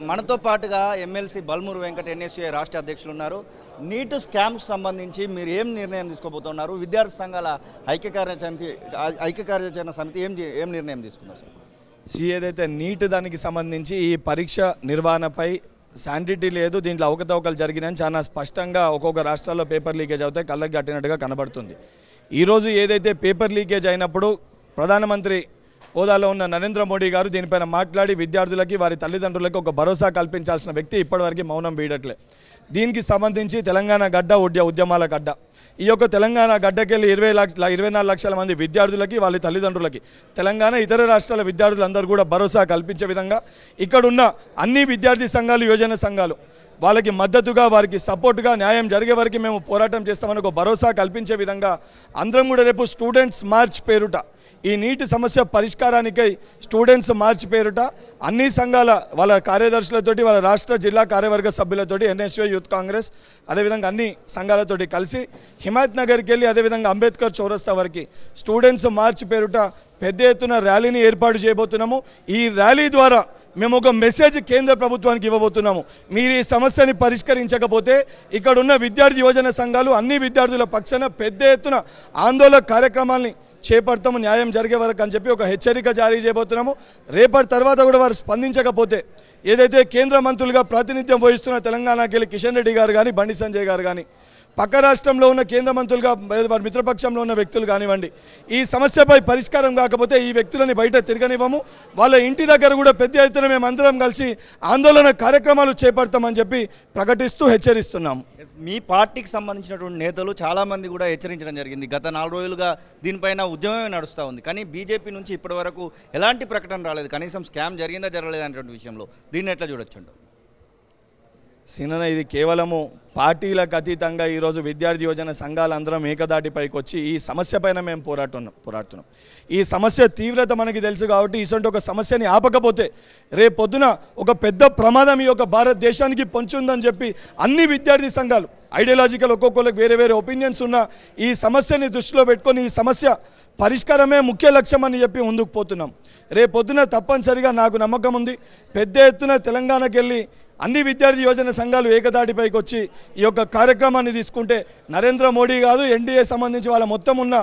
మనతో పాటుగా MLC Balmoor Venkata NSUI రాష్ట్ర అధ్యక్షులు ఉన్నారు. నీట్ స్కామ్కి సంబంధించి మీరు ఏం నిర్ణయం తీసుకోబోతున్నారు? విద్యార్థి సంఘాల ఐక్యకార్యాచరణ సమితి ఏం నిర్ణయం తీసుకున్నారు సార్? ఏదైతే నీట్ దానికి సంబంధించి ఈ పరీక్ష నిర్వహణపై శాంటిటీ లేదు, దీంట్లో అవకతవకలు జరిగినాయని చాలా స్పష్టంగా ఒక్కొక్క రాష్ట్రాల్లో పేపర్ లీకేజ్ అవుతాయి కళ్ళకి కట్టినట్టుగా కనబడుతుంది. ఈరోజు ఏదైతే పేపర్ లీకేజ్ అయినప్పుడు ప్రధానమంత్రి హోదాలో ఉన్న నరేంద్ర మోడీ గారు దీనిపైన మాట్లాడి విద్యార్థులకి వారి తల్లిదండ్రులకి ఒక భరోసా కల్పించాల్సిన వ్యక్తి ఇప్పటివరకు మౌనం వీడట్లే. దీనికి సంబంధించి తెలంగాణ గడ్డ ఉద్యమాల గడ్డ, ఈ యొక్క తెలంగాణ గడ్డకెళ్ళి 24 లక్షల మంది విద్యార్థులకి వాళ్ళ తల్లిదండ్రులకి తెలంగాణ ఇతర రాష్ట్రాల విద్యార్థులందరూ కూడా భరోసా కల్పించే విధంగా ఇక్కడున్న అన్ని విద్యార్థి సంఘాలు యువజన సంఘాలు వాళ్ళకి మద్దతుగా వారికి సపోర్ట్గా న్యాయం జరిగే వరకు మేము పోరాటం చేస్తామని ఒక భరోసా కల్పించే విధంగా అందరం కూడా రేపు స్టూడెంట్స్ మార్చ్ పేరుట ఈ నీటి సమస్య పరిష్కారానికై స్టూడెంట్స్ మార్చ్ పేరుట అన్ని సంఘాల వాళ్ళ కార్యదర్శులతోటి వాళ్ళ రాష్ట్ర జిల్లా కార్యవర్గ సభ్యులతోటి ఎన్ఎస్యూఐ యూత్ కాంగ్రెస్ అదేవిధంగా అన్ని సంఘాలతోటి కలిసి హిమాయత్ నగర్కి వెళ్ళి అదేవిధంగా అంబేద్కర్ చౌరస్తా వరకు స్టూడెంట్స్ మార్చ్ పేరుట పెద్ద ఎత్తున ర్యాలీని ఏర్పాటు చేయబోతున్నాము. ఈ ర్యాలీ ద్వారా మేము ఒక మెసేజ్ కేంద్ర ప్రభుత్వానికి ఇవ్వబోతున్నాము. మీరు ఈ సమస్యని పరిష్కరించకపోతే ఇక్కడున్న విద్యార్థి యువజన సంఘాలు అన్ని విద్యార్థుల పక్షాన పెద్ద ఎత్తున ఆందోళన కార్యక్రమాల్ని చేపడతాము న్యాయం జరిగే వరకు అని చెప్పి ఒక హెచ్చరిక జారీ చేయబోతున్నాము. రేపటి తర్వాత కూడా వారు స్పందించకపోతే ఏదైతే కేంద్ర మంత్రులుగా ప్రాతినిధ్యం వహిస్తున్న తెలంగాణకి వెళ్ళి కిషన్ రెడ్డి గారు కానీ బండి సంజయ్ గారు కానీ పక్క రాష్ట్రంలో ఉన్న కేంద్ర మంత్రులుగా వారి మిత్రపక్షంలో ఉన్న వ్యక్తులు కానివ్వండి, ఈ సమస్యపై పరిష్కారం కాకపోతే ఈ వ్యక్తులని బయట తిరగనివ్వము. వాళ్ళ ఇంటి దగ్గర కూడా పెద్ద ఎత్తున మేమందరం కలిసి ఆందోళన కార్యక్రమాలు చేపడతామని చెప్పి ప్రకటిస్తూ హెచ్చరిస్తున్నాము. మీ పార్టీకి సంబంధించినటువంటి నేతలు చాలామంది కూడా హెచ్చరించడం జరిగింది. గత 4 రోజులుగా దీనిపైన ఉద్యమమే నడుస్తూ ఉంది, కానీ బీజేపీ నుంచి ఇప్పటి వరకు ఎలాంటి ప్రకటన రాలేదు. కనీసం స్కామ్ జరిగిందా జరగలేదా అనేటువంటి విషయంలో దీన్ని ఎట్లా చూడొచ్చు? సినన ఇది కేవలము పార్టీలకు అతీతంగా ఈరోజు విద్యార్థి యువజన సంఘాలందరం ఏకదాటిపైకి వచ్చి ఈ సమస్య పైన మేము పోరాడుతున్నాం. ఈ సమస్య తీవ్రత మనకి తెలుసు కాబట్టి ఇటువంటి ఒక సమస్యని ఆపకపోతే రేపొద్దున ఒక పెద్ద ప్రమాదం ఈ యొక్క భారతదేశానికి పొంచుందని చెప్పి అన్ని విద్యార్థి సంఘాలు ఐడియాలజికల్ ఒక్కొక్కరికి వేరే వేరే ఒపీనియన్స్ ఉన్న ఈ సమస్యని దృష్టిలో పెట్టుకొని ఈ సమస్య పరిష్కారమే ముఖ్య లక్ష్యం అని చెప్పి ముందుకు పోతున్నాం. రేపొద్దున తప్పనిసరిగా నాకు నమ్మకం ఉంది, పెద్ద ఎత్తున తెలంగాణకి వెళ్ళి అన్ని విద్యార్థి యువజన సంఘాలు ఏకదాటిపైకి వచ్చి ఈ యొక్క కార్యక్రమాన్ని తీసుకుంటే నరేంద్ర మోడీ కాదు ఎన్డీఏ సంబంధించి వాళ్ళ మొత్తం ఉన్న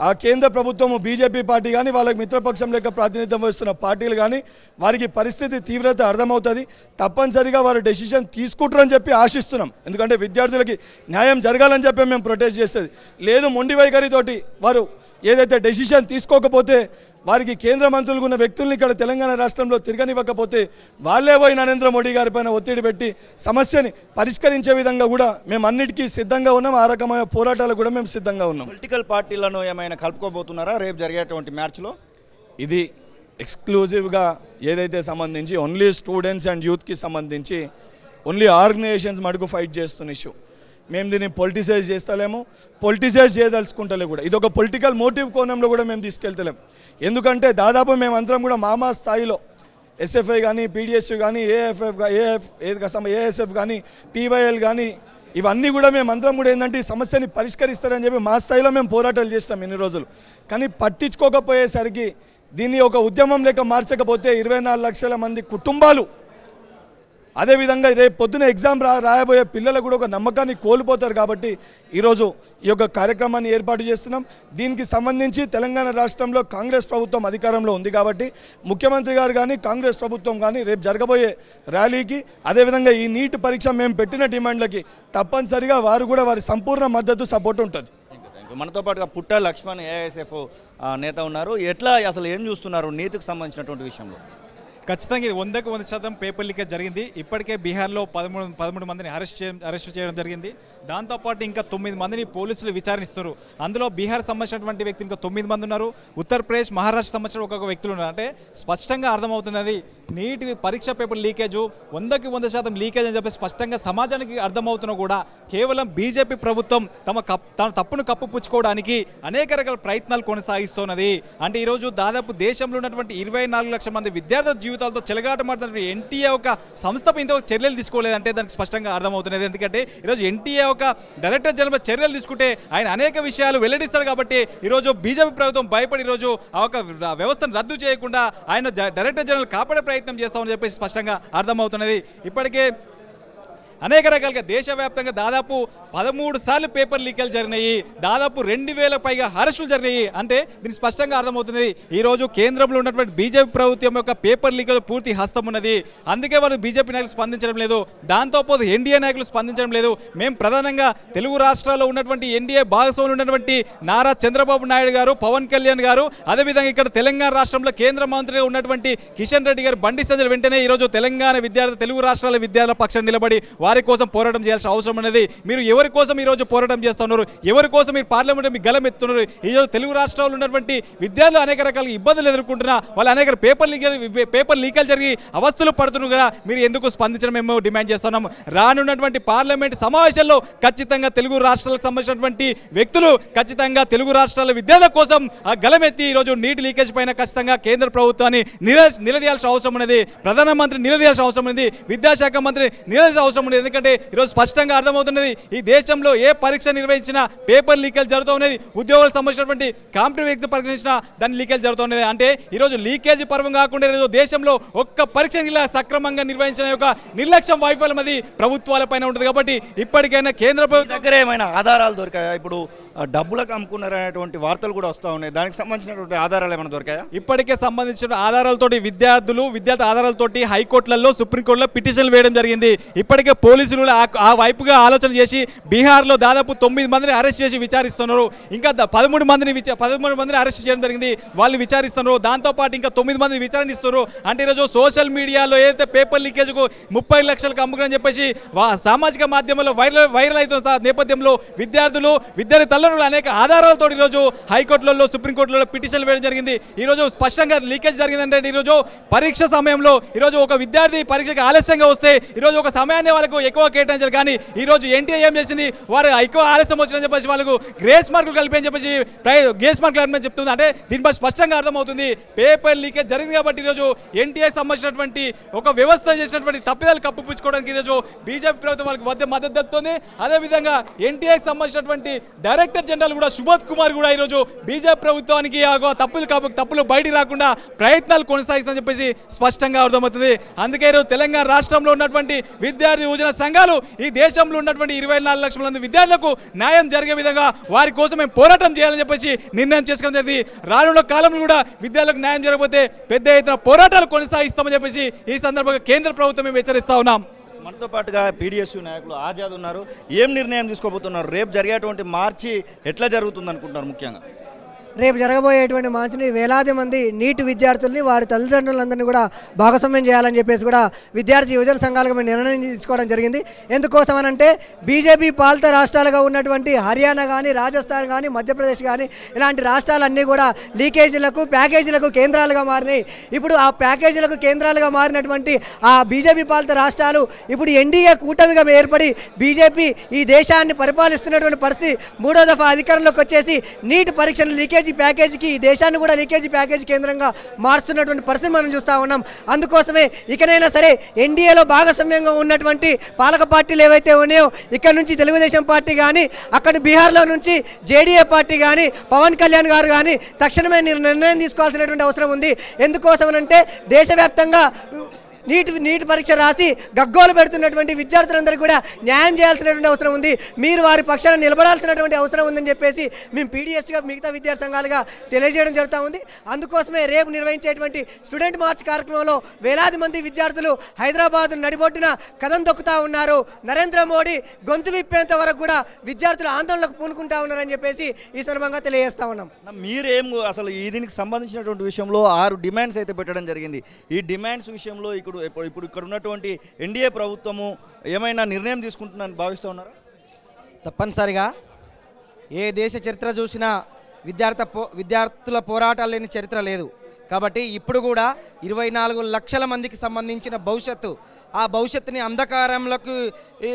ఆ కేంద్ర ప్రభుత్వము బీజేపీ పార్టీ కానీ వాళ్ళకి మిత్రపక్షం లెక్క ప్రాతినిధ్యం వహిస్తున్న పార్టీలు కానీ వారికి పరిస్థితి తీవ్రత అర్థమవుతుంది. తప్పనిసరిగా వారు డెసిషన్ తీసుకుంటారని చెప్పి ఆశిస్తున్నాం. ఎందుకంటే విద్యార్థులకి న్యాయం జరగాలని చెప్పి మేము ప్రొటెస్ట్ చేసేది లేదు. మొండి వైఖరితోటి వారు ఏదైతే డెసిషన్ తీసుకోకపోతే వారికి కేంద్ర మంత్రులు ఉన్న వ్యక్తుల్ని ఇక్కడ తెలంగాణ రాష్ట్రంలో తిరగనివ్వకపోతే వాళ్ళే పోయి నరేంద్ర మోడీ గారి పైన ఒత్తిడి పెట్టి సమస్యని పరిష్కరించే విధంగా కూడా మేము అన్నిటికీ సిద్ధంగా ఉన్నాం. ఆ రకమైన పోరాటాలకు కూడా మేము సిద్ధంగా ఉన్నాం. పొలిటికల్ పార్టీలను ఏమైనా కలుపుకోబోతున్నారా రేపు జరిగేటువంటి మ్యాచ్లో? ఇది ఎక్స్క్లూజివ్గా ఏదైతే సంబంధించి ఓన్లీ స్టూడెంట్స్ అండ్ యూత్కి సంబంధించి ఓన్లీ ఆర్గనైజేషన్స్ మటుకు ఫైట్ చేస్తున్న ఇష్యూ. మేము దీన్ని పొలిటిసైజ్ చేస్తలేము, పొలిటిసైజ్ చేయదలుచుకుంటలే కూడా. ఇది ఒక పొలిటికల్ మోటివ్ కోణంలో కూడా మేము తీసుకెళ్తలేము. ఎందుకంటే దాదాపు మేమందరం కూడా మామా స్థాయిలో ఎస్ఎఫ్ఐ కానీ పీడిఎస్యూ కానీ ఏఎస్ఎఫ్ కానీ పీవైఎల్ కానీ ఇవన్నీ కూడా మేమందరం కూడా ఏంటంటే ఈ సమస్యని పరిష్కరిస్తారని చెప్పి మా స్థాయిలో మేము పోరాటాలు చేస్తాం ఇన్ని రోజులు. కానీ పట్టించుకోకపోయేసరికి దీన్ని ఒక ఉద్యమం లెక్క మార్చకపోతే 24 లక్షల మంది కుటుంబాలు అదేవిధంగా రేపు పొద్దున ఎగ్జామ్ రాయబోయే పిల్లలు కూడా ఒక నమ్మకాన్ని కోల్పోతారు. కాబట్టి ఈరోజు ఈ యొక్క కార్యక్రమాన్ని ఏర్పాటు చేస్తున్నాం. దీనికి సంబంధించి తెలంగాణ రాష్ట్రంలో కాంగ్రెస్ ప్రభుత్వం అధికారంలో ఉంది కాబట్టి ముఖ్యమంత్రి గారు కానీ కాంగ్రెస్ ప్రభుత్వం కానీ రేపు జరగబోయే ర్యాలీకి అదేవిధంగా ఈ నీట్ పరీక్ష మేము పెట్టిన డిమాండ్లకి తప్పనిసరిగా వారు కూడా వారి సంపూర్ణ మద్దతు సపోర్ట్ ఉంటుంది. మనతో పాటుగా పుట్ట లక్ష్మణ్ ఏఐఎస్ఎఫ్ నేత ఉన్నారు. ఎట్లా అసలు ఏం చూస్తున్నారు నీతికి సంబంధించినటువంటి విషయంలో? ఖచ్చితంగా ఇది 100కి 100% పేపర్ లీకేజ్ జరిగింది. ఇప్పటికే బీహార్లో 13 మందిని అరెస్ట్ చేయడం జరిగింది. దాంతోపాటు ఇంకా 9 మందిని పోలీసులు విచారిస్తున్నారు. అందులో బీహార్ సంబంధించినటువంటి వ్యక్తులు ఇంకా 9 మంది ఉన్నారు. ఉత్తరప్రదేశ్ మహారాష్ట్ర సంబంధించిన ఒక్కొక్క వ్యక్తులు ఉన్నారు. అంటే స్పష్టంగా అర్థమవుతున్నది నీటి పరీక్ష పేపర్ లీకేజ్ 100కి 100% లీకేజ్ అని చెప్పి స్పష్టంగా సమాజానికి అర్థమవుతున్నా కూడా కేవలం బీజేపీ ప్రభుత్వం తన తప్పును కప్పుపుచ్చుకోవడానికి అనేక రకాల ప్రయత్నాలు కొనసాగిస్తున్నది. అంటే ఈరోజు దాదాపు దేశంలో ఉన్నటువంటి 24 లక్షల మంది విద్యార్థుల జీవితం జీవితాలతో చెలగాటమాడుతున్న ఎన్టీఏ ఒక సంస్థపై ఇంత చర్యలు తీసుకోలేదంటే దానికి స్పష్టంగా అర్థమవుతున్నది. ఎందుకంటే ఈరోజు ఎన్టీఏ ఒక డైరెక్టర్ జనరల్ చర్యలు తీసుకుంటే ఆయన అనేక విషయాలు వెల్లడిస్తారు కాబట్టి ఈరోజు బీజేపీ ప్రభుత్వం భయపడి ఈరోజు ఆ ఒక వ్యవస్థను రద్దు చేయకుండా ఆయన డైరెక్టర్ జనరల్ కాపాడే ప్రయత్నం చేస్తామని చెప్పేసి స్పష్టంగా అర్థమవుతున్నది. ఇప్పటికే అనేక రకాలుగా దేశవ్యాప్తంగా దాదాపు 13 సార్లు పేపర్ లీకేలు జరిగినాయి, దాదాపు 2000 పైగా అరెస్టులు జరిగినాయి. అంటే దీనికి స్పష్టంగా అర్థమవుతుంది ఈరోజు కేంద్రంలో ఉన్నటువంటి బీజేపీ ప్రభుత్వం యొక్క పేపర్ లీకేలు పూర్తి హస్తం ఉన్నది. అందుకే వాళ్ళు బీజేపీ నాయకులు స్పందించడం లేదు, దాంతోపాటు ఎన్డీఏ నాయకులు స్పందించడం లేదు. మేము ప్రధానంగా తెలుగు రాష్ట్రాల్లో ఉన్నటువంటి ఎన్డీఏ భాగస్వాములు ఉన్నటువంటి నారా చంద్రబాబు నాయుడు గారు, పవన్ కళ్యాణ్ గారు, అదేవిధంగా ఇక్కడ తెలంగాణ రాష్ట్రంలో కేంద్ర మంత్రిగా ఉన్నటువంటి కిషన్ రెడ్డి గారు, బండి సంజయ్ వెంటనే ఈరోజు తెలంగాణ విద్యార్థి తెలుగు రాష్ట్రాల విద్యార్థుల పక్షాన నిలబడి వారి కోసం పోరాటం చేయాల్సిన అవసరం ఉన్నది. మీరు ఎవరి కోసం ఈరోజు పోరాటం చేస్తున్నారు, ఎవరి కోసం మీరు పార్లమెంట్ మీ గలం ఎత్తున్నారు? ఈరోజు తెలుగు రాష్ట్రాల్లో ఉన్నటువంటి విద్యార్థులు అనేక రకాల ఇబ్బందులు ఎదుర్కొంటున్నా, వాళ్ళు అనేక పేపర్ లీకేలు జరిగి అవస్థలు పడుతున్నారు కదా, మీరు ఎందుకు స్పందించడం మేము డిమాండ్ చేస్తున్నాం. రానున్నటువంటి పార్లమెంట్ సమావేశాల్లో ఖచ్చితంగా తెలుగు రాష్ట్రాలకు సంబంధించినటువంటి వ్యక్తులు ఖచ్చితంగా తెలుగు రాష్ట్రాల విద్యార్థుల కోసం ఆ గలమెత్తి ఈరోజు నీటి లీకేజ్ పైన ఖచ్చితంగా కేంద్ర ప్రభుత్వాన్ని నిలదీయాల్సిన అవసరం ఉన్నది, ప్రధానమంత్రి నిలదీయాల్సిన అవసరం ఉన్నది, విద్యాశాఖ మంత్రి నిలదీయాల్సిన అవసరం ఉన్నది. ఎందుకంటే ఈరోజు స్పష్టంగా అర్థమవుతున్నది ఈ దేశంలో ఏ పరీక్ష నిర్వహించినా పేపర్ లీకేజ్ జరుగుతూ ఉన్నది. ఉద్యోగులకు సంబంధించినటువంటి కాంపిటేటివ్ ఎగ్జామ్ పరీక్ష ఇచ్చినా దాని లీకేజ్ జరుగుతూ ఉన్నది. అంటే ఈరోజు లీకేజీ పర్వం కాకుండా ఈరోజు దేశంలో ఒక్క పరీక్ష సక్రమంగా నిర్వహించిన యొక్క నిర్లక్ష్యం వైఫల్యం అది ప్రభుత్వాల పైన ఉంటుంది. కాబట్టి ఇప్పటికైనా కేంద్ర ప్రభుత్వం దగ్గర ఏమైనా ఆధారాలు దొరికాయా? ఇప్పుడు డబ్బులకు అమ్ముకున్నారనేటువంటి వార్తలు కూడా వస్తూ ఉన్నాయి, దానికి సంబంధించినటువంటి ఆధారాలు ఏమైనా దొరికాయా? ఇప్పటికే సంబంధించిన ఆధారాలతోటి విద్యార్థి ఆధారాలతోటి హైకోర్టులలో సుప్రీంకోర్టులో పిటిషన్లు వేయడం జరిగింది. ఇప్పటికే పోలీసులు ఆ వైపుగా ఆలోచన చేసి బీహార్లో దాదాపు 9 మందిని అరెస్ట్ చేసి విచారిస్తున్నారు. ఇంకా 13 మందిని అరెస్ట్ చేయడం జరిగింది, వాళ్ళు విచారిస్తున్నారు. దాంతోపాటు ఇంకా 9 మందిని విచారణిస్తున్నారు. అంటే ఈరోజు సోషల్ మీడియాలో ఏదైతే పేపర్ లీకేజ్కు 30 లక్షలకు అమ్ముకుని చెప్పేసి సామాజిక మాధ్యమంలో వైరల్ అవుతున్న నేపథ్యంలో విద్యార్థి తల్లిదండ్రులు అనేక ఆధారాలతో ఈరోజు హైకోర్టులలో సుప్రీంకోర్టులలో పిటిషన్లు వేయడం జరిగింది. ఈరోజు స్పష్టంగా లీకేజ్ జరిగిందంటే ఈరోజు పరీక్ష సమయంలో ఈరోజు ఒక విద్యార్థి పరీక్షకు ఆలస్యంగా వస్తే ఈరోజు ఒక సమయాన్ని వాళ్ళకు ఎక్కువ కేటాయించారు. కానీ ఈరోజు ఎన్టీఏ ఏం చేసింది, వారు ఎక్కువ ఆలస్యం వచ్చిందని చెప్పేసి వాళ్ళకు గ్రేస్ మార్కులు కలిపి అని చెప్పేసి గ్రేస్ మార్కులు కలిపి చెప్తుంది. అంటే దీనిపై స్పష్టంగా అర్థమవుతుంది పేపర్ లీకేజ్ జరిగింది కాబట్టి ఈరోజు ఎన్టీఏ సంబంధించినటువంటి ఒక వ్యవస్థ చేసినటువంటి తప్పిదాలు కప్పుపుచ్చుకోవడానికి ఈరోజు బీజేపీ ప్రభుత్వం వాళ్ళకి మద్దతు దక్కుతుంది. అదేవిధంగా ఎన్టీఏకి సంబంధించినటువంటి డైరెక్టర్ జనరల్ కూడా సుబోధ్ కుమార్ కూడా ఈరోజు బీజేపీ ప్రభుత్వానికి తప్పులు బయటికి రాకుండా ప్రయత్నాలు కొనసాగిస్తామని చెప్పేసి స్పష్టంగా అర్థమవుతుంది. అందుకే ఈరోజు తెలంగాణ రాష్ట్రంలో ఉన్నటువంటి విద్యార్థి యువజన సంఘాలు ఈ దేశంలో ఉన్నటువంటి 24 లక్షల మంది విద్యార్థులకు న్యాయం జరిగే విధంగా వారి కోసం మేము పోరాటం చేయాలని చెప్పేసి నిర్ణయం చేసుకోవడం జరిగింది. రానున్న కాలంలో కూడా విద్యార్థులకు న్యాయం జరగకపోతే పెద్ద ఎత్తున పోరాటాలు కొనసాగిస్తామని చెప్పేసి ఈ సందర్భంగా కేంద్ర ప్రభుత్వం మేము హెచ్చరిస్తా ఉన్నాం. మనతో పాటుగా పీడిఎస్యు నాయకులు ఆజాద్ ఉన్నారు. ఏం నిర్ణయం తీసుకోబోతున్నారు? రేపు జరిగేటువంటి మార్చి ఎట్లా జరుగుతుంది అనుకుంటున్నారు? ముఖ్యంగా రేపు జరగబోయేటువంటి మార్చిని వేలాది మంది నీట్ విద్యార్థుల్ని వారి తల్లిదండ్రులందరినీ కూడా భాగస్వామ్యం చేయాలని చెప్పేసి కూడా విద్యార్థి యువజన సంఘాలకు మేము నిర్ణయం తీసుకోవడం జరిగింది. ఎందుకోసం అనంటే బీజేపీ పాలిత రాష్ట్రాలుగా ఉన్నటువంటి హర్యానా కానీ, రాజస్థాన్ కానీ, మధ్యప్రదేశ్ కానీ ఇలాంటి రాష్ట్రాలన్నీ కూడా లీకేజీలకు ప్యాకేజీలకు కేంద్రాలుగా మారినాయి. ఇప్పుడు ఆ ప్యాకేజీలకు కేంద్రాలుగా మారినటువంటి ఆ బీజేపీ పాలిత రాష్ట్రాలు ఇప్పుడు ఎన్డీఏ కూటమిగా ఏర్పడి బీజేపీ ఈ దేశాన్ని పరిపాలిస్తున్నటువంటి పరిస్థితి 3వ దఫా అధికారంలోకి వచ్చేసి నీట్ పరీక్షలు లీకేజీ ప్యాకేజీకి ఈ దేశాన్ని కూడా లీకేజీ ప్యాకేజీ కేంద్రంగా మారుస్తున్నటువంటి పరిస్థితి మనం చూస్తూ ఉన్నాం. అందుకోసమే ఇకనైనా సరే ఎన్డీఏలో భాగస్వామ్యంగా ఉన్నటువంటి పాలక పార్టీలు ఏవైతే ఉన్నాయో ఇక్కడ నుంచి తెలుగుదేశం పార్టీ కానీ, అక్కడ బీహార్లో నుంచి జేడీఏ పార్టీ కానీ, పవన్ కళ్యాణ్ గారు కానీ తక్షణమే నిర్ణయం తీసుకోవాల్సినటువంటి అవసరం ఉంది. ఎందుకోసమనంటే దేశవ్యాప్తంగా నీట్ పరీక్ష రాసి గగ్గోలు పెడుతున్నటువంటి విద్యార్థులందరికీ కూడా న్యాయం చేయాల్సినటువంటి అవసరం ఉంది. మీరు వారి పక్షాన నిలబడాల్సినటువంటి అవసరం ఉందని చెప్పేసి మేము పీడిఎస్గా మిగతా విద్యార్థి సంఘాలుగా తెలియజేయడం జరుగుతూ ఉంది. అందుకోసమే రేపు నిర్వహించేటువంటి స్టూడెంట్ మార్చ్ కార్యక్రమంలో వేలాది మంది విద్యార్థులు హైదరాబాద్ నడిబొట్టున కదం తొక్కుతూ ఉన్నారు. నరేంద్ర మోడీ గొంతు విప్పేంత వరకు కూడా విద్యార్థులు ఆందోళనకు పూనుకుంటా ఉన్నారని చెప్పేసి ఈ సందర్భంగా తెలియజేస్తా ఉన్నాం. మీరేం అసలు దీనికి సంబంధించినటువంటి విషయంలో 6 డిమాండ్స్ అయితే పెట్టడం జరిగింది. ఈ డిమాండ్స్ విషయంలో ఇప్పుడు ఇక్కడ ఉన్నటువంటి ఎన్డీఏ ప్రభుత్వము ఏమైనా నిర్ణయం తీసుకుంటుందని భావిస్తూ ఉన్నారా? తప్పనిసరిగా ఏ దేశ చరిత్ర చూసినా విద్యార్థుల పోరాటాలు లేని చరిత్ర లేదు. కాబట్టి ఇప్పుడు కూడా 24 లక్షల మందికి సంబంధించిన భవిష్యత్తు, ఆ భవిష్యత్తుని అంధకారంలోకి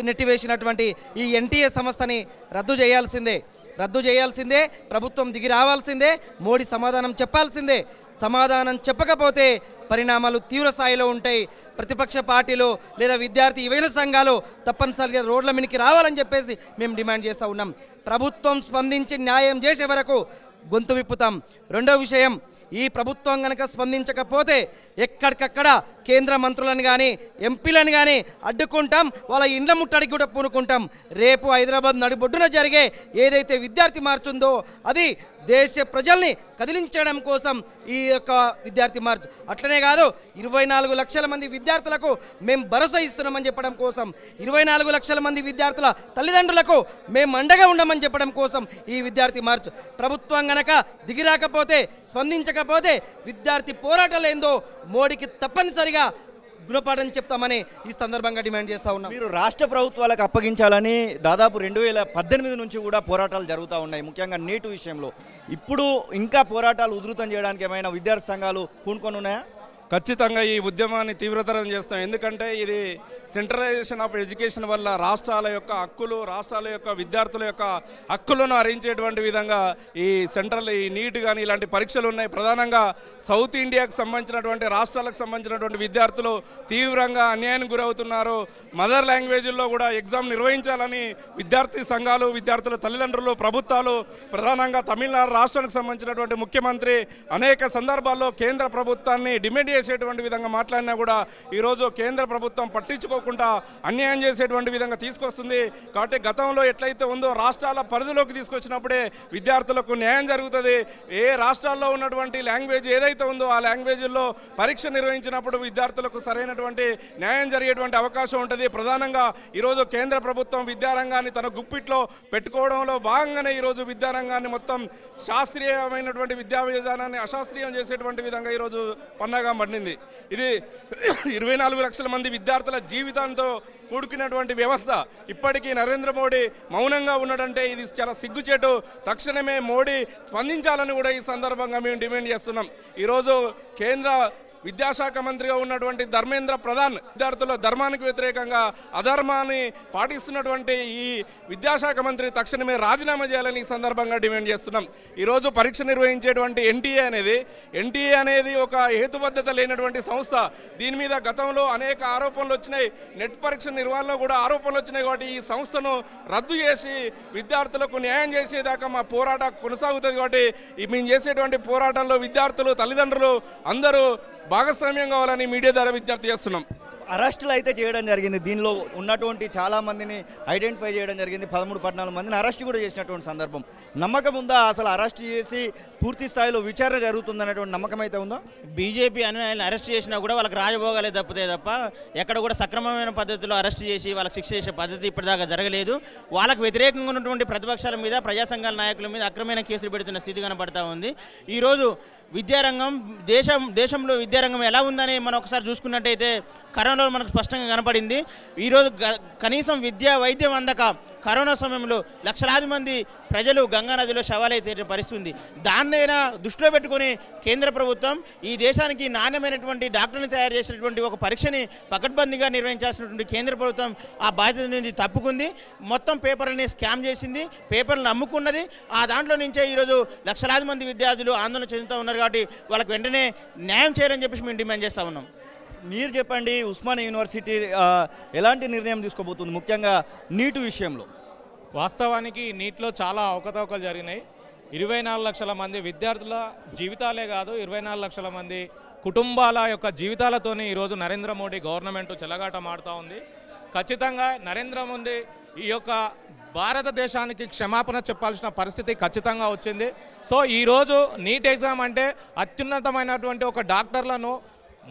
నెట్టివేసినటువంటి ఈ ఎన్టీఏ సంస్థని రద్దు చేయాల్సిందే. ప్రభుత్వం దిగి రావాల్సిందే, మోడీ సమాధానం చెప్పాల్సిందే. సమాధానం చెప్పకపోతే పరిణామాలు తీవ్ర స్థాయిలో ఉంటాయి. ప్రతిపక్ష పార్టీలు లేదా విద్యార్థి యువజన సంఘాలు తప్పనిసరిగా రోడ్ల మీదకి రావాలని చెప్పేసి మేము డిమాండ్ చేస్తూ ఉన్నాం. ప్రభుత్వం స్పందించి న్యాయం చేసే వరకు గొంతు విప్పుతాం. రెండో విషయం, ఈ ప్రభుత్వం కనుక స్పందించకపోతే ఎక్కడికక్కడ కేంద్ర మంత్రులను కానీ ఎంపీలను కానీ అడ్డుకుంటాం, వాళ్ళ ఇండ్ల ముట్టడికి కూడా పూనుకుంటాం. రేపు హైదరాబాద్ నడిబొడ్డున జరిగే ఏదైతే విద్యార్థి మార్చ్ ఉందో అది దేశ ప్రజల్ని కదిలించడం కోసం ఈ యొక్క విద్యార్థి మార్చ్. అట్లనే కాదు, 24 లక్షల మంది విద్యార్థులకు మేము భరోసా ఇస్తున్నామని చెప్పడం కోసం, 24 లక్షల మంది విద్యార్థుల తల్లిదండ్రులకు మేము అండగా ఉండమని చెప్పడం కోసం ఈ విద్యార్థి మార్చ్. ప్రభుత్వం గనక దిగిరాకపోతే, స్పందించకపోతే విద్యార్థి పోరాటాలు ఏందో మోడీకి తప్పనిసరిగా గుణపాఠం చెప్తామని ఈ సందర్భంగా డిమాండ్ చేస్తూ ఉన్నాం. మీరు రాష్ట్ర ప్రభుత్వాలకు అప్పగించాలని దాదాపు 2018 నుంచి కూడా పోరాటాలు జరుగుతూ ఉన్నాయి, ముఖ్యంగా నీటు విషయంలో. ఇప్పుడు ఇంకా పోరాటాలు ఉధృతం చేయడానికి ఏమైనా విద్యార్థి సంఘాలు పూనుకొని ఉన్నాయా? ఖచ్చితంగా ఈ ఉద్యమాన్ని తీవ్రతరం చేస్తాం. ఎందుకంటే ఇది సెంట్రలైజేషన్ ఆఫ్ ఎడ్యుకేషన్ వల్ల రాష్ట్రాల యొక్క హక్కులు, రాష్ట్రాల యొక్క విద్యార్థుల యొక్క హక్కులను హరించేటువంటి విధంగా ఈ నీట్ కానీ ఇలాంటి పరీక్షలు ఉన్నాయి. ప్రధానంగా సౌత్ ఇండియాకు సంబంధించినటువంటి రాష్ట్రాలకు సంబంధించినటువంటి విద్యార్థులు తీవ్రంగా అన్యాయానికి గురవుతున్నారు. మదర్ లాంగ్వేజ్లో కూడా ఎగ్జామ్ నిర్వహించాలని విద్యార్థి సంఘాలు, విద్యార్థుల తల్లిదండ్రులు, ప్రభుత్వాలు, ప్రధానంగా తమిళనాడు రాష్ట్రానికి సంబంధించినటువంటి ముఖ్యమంత్రి అనేక సందర్భాల్లో కేంద్ర ప్రభుత్వాన్ని డిమాండ్ చేసేటువంటి విధంగా మాట్లాడినా కూడా ఈరోజు కేంద్ర ప్రభుత్వం పట్టించుకోకుండా అన్యాయం చేసేటువంటి విధంగా తీసుకొస్తుంది. కాబట్టి గతంలో ఎట్లయితే ఉందో రాష్ట్రాల పరిధిలోకి తీసుకొచ్చినప్పుడే విద్యార్థులకు న్యాయం జరుగుతుంది. ఏ రాష్ట్రాల్లో ఉన్నటువంటి లాంగ్వేజ్ ఏదైతే ఉందో ఆ లాంగ్వేజ్లో పరీక్ష నిర్వహించినప్పుడు విద్యార్థులకు సరైనటువంటి న్యాయం జరిగేటువంటి అవకాశం ఉంటుంది. ప్రధానంగా ఈరోజు కేంద్ర ప్రభుత్వం విద్యారంగాన్ని తన గుప్పిట్లో పెట్టుకోవడంలో భాగంగానే ఈరోజు విద్యారంగాన్ని మొత్తం శాస్త్రీయమైనటువంటి విద్యా విధానాన్ని అశాస్త్రీయం చేసేటువంటి విధంగా ఈరోజు పన్నాగా పడింది. ఇది 24 లక్షల మంది విద్యార్థుల జీవితంతో కూడుకున్నటువంటి వ్యవస్థ. ఇప్పటికీ నరేంద్ర మోడీ మౌనంగా ఉన్నాడంటే ఇది చాలా సిగ్గుచేటు. తక్షణమే మోడీ స్పందించాలని కూడా ఈ సందర్భంగా మేము డిమాండ్ చేస్తున్నాం. ఈరోజు కేంద్ర విద్యాశాఖ మంత్రిగా ఉన్నటువంటి ధర్మేంద్ర ప్రధాన్ విద్యార్థుల ధర్మానికి వ్యతిరేకంగా అధర్మాన్ని పాటిస్తున్నటువంటి ఈ విద్యాశాఖ మంత్రి తక్షణమే రాజీనామా చేయాలని ఈ సందర్భంగా డిమాండ్ చేస్తున్నాం. ఈరోజు పరీక్ష నిర్వహించేటువంటి ఎన్టీఏ అనేది ఒక హేతుబద్ధత లేనటువంటి సంస్థ. దీని మీద గతంలో అనేక ఆరోపణలు వచ్చినాయి. నెట్ పరీక్ష నిర్వహణలో కూడా ఆరోపణలు వచ్చినాయి. కాబట్టి ఈ సంస్థను రద్దు చేసి విద్యార్థులకు న్యాయం చేసేదాకా మా పోరాటం కొనసాగుతుంది. కాబట్టి మేము చేసేటువంటి పోరాటంలో విద్యార్థులు, తల్లిదండ్రులు అందరూ భాగస్వామ్యం కావాలని మీడియా ద్వారా విజ్ఞప్తి చేస్తున్నాం. అరెస్టులు అయితే చేయడం జరిగింది. దీనిలో ఉన్నటువంటి చాలా మందిని ఐడెంటిఫై చేయడం జరిగింది. 13-14 మందిని అరెస్ట్ కూడా చేసినటువంటి సందర్భం. నమ్మకం ఉందా అసలు అరెస్ట్ చేసి పూర్తి స్థాయిలో విచారణ జరుగుతుందనేటువంటి నమ్మకం అయితే ఉందా? బీజేపీ అని అరెస్ట్ చేసినా కూడా వాళ్ళకి రాజభోగాలే తప్పితే తప్ప ఎక్కడ కూడా సక్రమమైన పద్ధతిలో అరెస్ట్ చేసి వాళ్ళకి శిక్ష చేసే పద్ధతి ఇప్పటిదాకా జరగలేదు. వాళ్ళకు వ్యతిరేకంగా ఉన్నటువంటి ప్రతిపక్షాల మీద, ప్రజా సంఘాల నాయకుల మీద అక్రమైన కేసులు పెడుతున్న స్థితి కనబడతా ఉంది. ఈరోజు విద్యారంగం దేశంలో విద్యారంగం ఎలా ఉందని మనం ఒకసారి చూసుకున్నట్టయితే కరోనాలో మనకు స్పష్టంగా కనపడింది. ఈరోజు కనీసం విద్య, వైద్యం అందక కరోనా సమయంలో లక్షలాది మంది ప్రజలు గంగా నదిలో శవాలైతే పరిస్థితి ఉంది. దాన్నైనా దృష్టిలో పెట్టుకుని కేంద్ర ప్రభుత్వం ఈ దేశానికి నాణ్యమైనటువంటి డాక్టర్ని తయారు చేసినటువంటి ఒక పరీక్షని పకడ్బందీగా నిర్వహించాల్సినటువంటి కేంద్ర ప్రభుత్వం ఆ బాధ్యత నుంచి తప్పుకుంది. మొత్తం పేపర్లని స్కామ్ చేసింది, పేపర్లను అమ్ముకున్నది. ఆ దాంట్లో నుంచే ఈరోజు లక్షలాది మంది విద్యార్థులు ఆందోళన చెందుతూ ఉన్నారు. కాబట్టి వాళ్ళకి వెంటనే న్యాయం చేయాలని చెప్పేసి మేము డిమాండ్ చేస్తూ ఉన్నాం. మీరు చెప్పండి, ఉస్మానియా యూనివర్సిటీ ఎలాంటి నిర్ణయం తీసుకోబోతుంది ముఖ్యంగా నీటు విషయంలో? వాస్తవానికి నీటిలో చాలా అవకతవకలు జరిగినాయి. 24 లక్షల మంది విద్యార్థుల జీవితాలే కాదు, 24 లక్షల మంది కుటుంబాల యొక్క జీవితాలతోనే ఈరోజు నరేంద్ర మోడీ గవర్నమెంట్ చెలగాటం ఆడుతూ ఉంది. ఖచ్చితంగా నరేంద్ర మోడీ ఈ యొక్క భారతదేశానికి క్షమాపణ చెప్పాల్సిన పరిస్థితి ఖచ్చితంగా వచ్చింది. సో ఈరోజు నీట్ ఎగ్జామ్ అంటే అత్యున్నతమైనటువంటి ఒక డాక్టర్లను,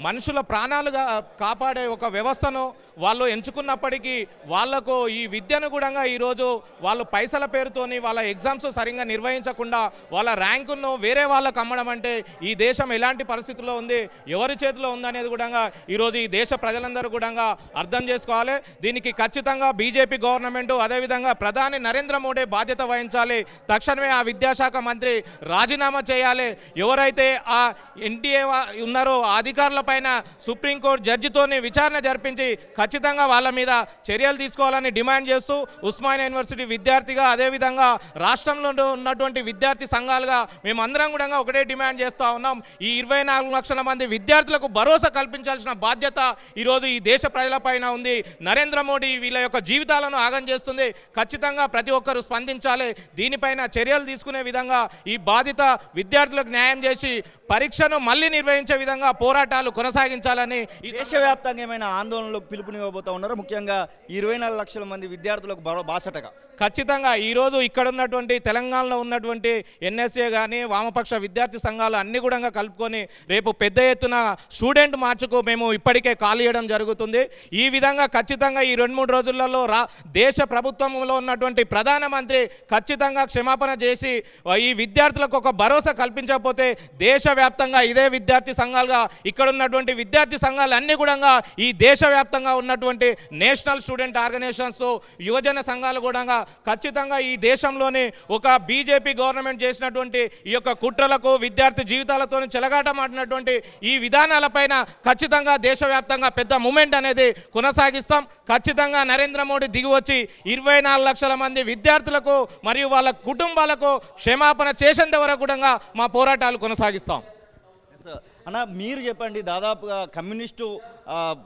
మనుషుల ప్రాణాలుగా కాపాడే ఒక వ్యవస్థను వాళ్ళు ఎంచుకున్నప్పటికీ వాళ్లకు ఈ విద్యను కూడా ఈరోజు వాళ్ళు పైసల పేరుతోని వాళ్ళ ఎగ్జామ్స్ సరిగ్గా నిర్వహించకుండా వాళ్ళ ర్యాంకును వేరే వాళ్ళకు అమ్మడం అంటే ఈ దేశం ఎలాంటి పరిస్థితుల్లో ఉంది, ఎవరి చేతిలో ఉందనేది కూడా ఈరోజు ఈ దేశ ప్రజలందరూ కూడా అర్థం చేసుకోవాలి. దీనికి ఖచ్చితంగా బీజేపీ గవర్నమెంట్, అదేవిధంగా ప్రధాని నరేంద్ర మోడీ బాధ్యత వహించాలి. తక్షణమే ఆ విద్యాశాఖ మంత్రి రాజీనామా చేయాలి. ఎవరైతే ఆ ఎన్డీఏ ఉన్నారో అధికారుల పైన సుప్రీంకోర్టు జడ్జితోని విచారణ జరిపించి ఖచ్చితంగా వాళ్ళ మీద చర్యలు తీసుకోవాలని డిమాండ్ చేస్తూ ఉస్మానియా యూనివర్సిటీ విద్యార్థిగా అదేవిధంగా రాష్ట్రంలో ఉన్నటువంటి విద్యార్థి సంఘాలుగా మేమందరం కూడా ఒకటే డిమాండ్ చేస్తూ ఉన్నాం. ఈ 24 లక్షల మంది విద్యార్థులకు భరోసా కల్పించాల్సిన బాధ్యత ఈరోజు ఈ దేశ ప్రజలపైన ఉంది. నరేంద్ర మోడీ వీళ్ళ యొక్క జీవితాలను ఆగం చేస్తుంది. ఖచ్చితంగా ప్రతి ఒక్కరూ స్పందించాలి. దీనిపైన చర్యలు తీసుకునే విధంగా ఈ బాధిత విద్యార్థులకు న్యాయం చేసి పరీక్షను మళ్ళీ నిర్వహించే విధంగా పోరాటాలు కొనసాగించాలని ఈ దేశవ్యాప్తంగా ఏమైనా ఆందోళనలకు పిలుపునివ్వబోతా ఉన్నారో, ముఖ్యంగా 24 లక్షల మంది విద్యార్థులకు బాసటగా? ఖచ్చితంగా ఈరోజు ఇక్కడ ఉన్నటువంటి తెలంగాణలో ఉన్నటువంటి ఎన్ఎస్ఏ కానీ వామపక్ష విద్యార్థి సంఘాలు అన్ని కూడా కలుపుకొని రేపు పెద్ద ఎత్తున స్టూడెంట్ మార్చుకు మేము ఇప్పటికే కాల్ చేయడం జరుగుతుంది. ఈ విధంగా ఖచ్చితంగా ఈ 2-3 రోజులలో దేశ ప్రభుత్వంలో ఉన్నటువంటి ప్రధానమంత్రి ఖచ్చితంగా క్షమాపణ చేసి ఈ విద్యార్థులకు ఒక భరోసా కల్పించకపోతే దేశవ్యాప్తంగా ఇదే విద్యార్థి సంఘాలుగా ఇక్కడ ఉన్నటువంటి విద్యార్థి సంఘాలు అన్ని కూడా ఈ దేశవ్యాప్తంగా ఉన్నటువంటి నేషనల్ స్టూడెంట్ ఆర్గనైజేషన్స్ యువజన సంఘాలు కూడా ఖచ్చితంగా ఈ దేశంలోని ఒక బీజేపీ గవర్నమెంట్ చేసినటువంటి ఈ యొక్క కుట్రలకు విద్యార్థి జీవితాలతో చెలగాటమాడినటువంటి ఈ విధానాలపైన ఖచ్చితంగా దేశవ్యాప్తంగా పెద్ద మూమెంట్ అనేది కొనసాగిస్తాం. ఖచ్చితంగా నరేంద్ర మోడీ దిగివచ్చి 24 లక్షల మంది విద్యార్థులకు మరియు వాళ్ళ కుటుంబాలకు క్షమాపణ చేసేంత వరకు కూడా మా పోరాటాలు కొనసాగిస్తాం. అన్న, మీరు చెప్పండి, దాదాపుగా కమ్యూనిస్టు